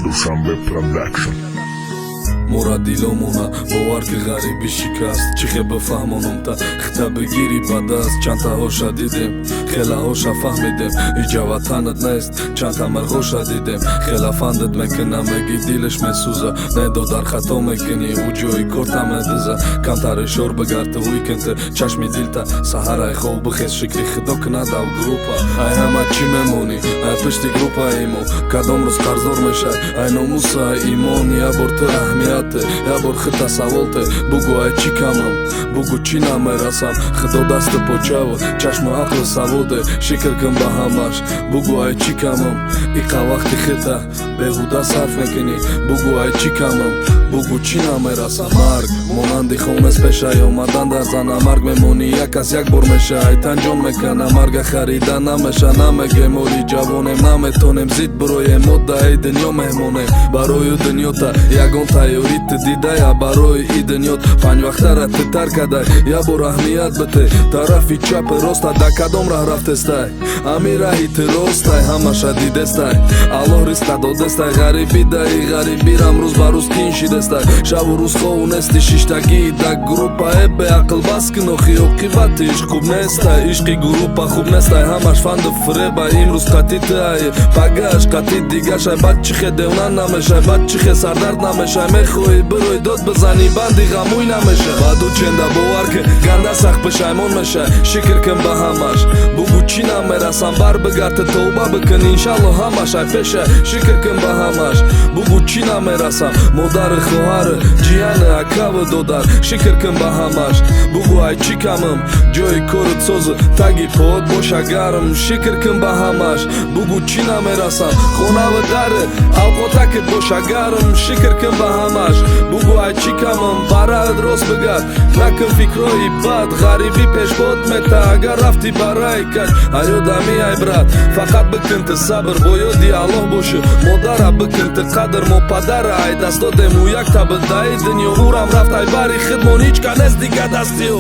Dushanbe Production. Muradilomuna باور که غریبی شکست چیخه بفهمونم تا خطا بگیری بدست چند تا هوشا دیدیم خیلی هوشا فهمیدیم ایجا وطنت نیست چند تا مرغوشا دیدیم خیلی فندت میکنم مگی دیلش میسوزه نیدو در خطا میکنی او جوی کرتا میدزه کم تر شور بگرد ویکنت چشمی دیلتا سهرای خوب بخیز شکری خدا کنه دو گروپا ای همه چی میمونی ای پشتی گروپا ایمو کدام روز قرضور میشه ای ناموسا ای ایمون یا برت اهمیت یا بر خطا سوالته بگو ای چی کمم بگو چی نمیرسم خدا دست پوچاو چشم عقل سواده شکر کن به همش بگو ای چی کمم ایقا وقتی خطا بهوده صرف میکنی بگو ای چی کمم بگو چی نمیرسم مرگ مانندی خونست پیشه اومدن در زنه مرگ میمونی یک از یک بر میشه ای تنجون میکنه مرگ خریده نمیشه نمیگه موری جوانیم نمیتونیم زید بروی مده ای دنیا مهمونه برای دنیا تا یگون تایوریت دیده یا برای ای دنیا پنج وقت رت تر کده یا بر اهمیت بده طرفی چپ راست در کدام راه رفته استای امی راهی تروستای همش دیده استای الله ریست داده استای غریبی دای غریبی رم روز بر روز کین شده استای شب و روز خونستی ششتگی در گروپا به عقل بس کن و خیوقیبت عشق خوب نیستای عشقی گروپا خوب نیستای همش فند فریبا امروز قطی تای پگاش قطی دیگه شای بد چیخه دیونن نمیشه بد چیخه سردرد نمیشه میخوای بروی داد بزنی بندی غموی نمیشه بعدو چنده باور که گنده سخت پشیمون میشه شکر کن به همش بگو چی نمیرسم بر بگرد توبه بکن انشالله همش ای پیشه شکر کن به همش بگو چی نمیرسم مادر خواهر جیان اکا و دودر شکر کن به همش بگو ای چی کمم جای کارت سوز تگی پاد باشه گرم شکر کن به همش بگو چی نمیرسم خونه و در اوقاتکت باشه گرم شکر کن به همش بگو ای چی کمم برای درست بگرد نکن فکرهای بد غریبی پیش باد میته اگر رفتی برای کج ایو دمی ای برد فقط بکن ت صبر بایدی الله باشه مادر بکن ت قدر ما پدر ای دست دادم و یک تا بدهی دنیا اورم رفت ای بری خدمون هیچ کنست دیگه دستیو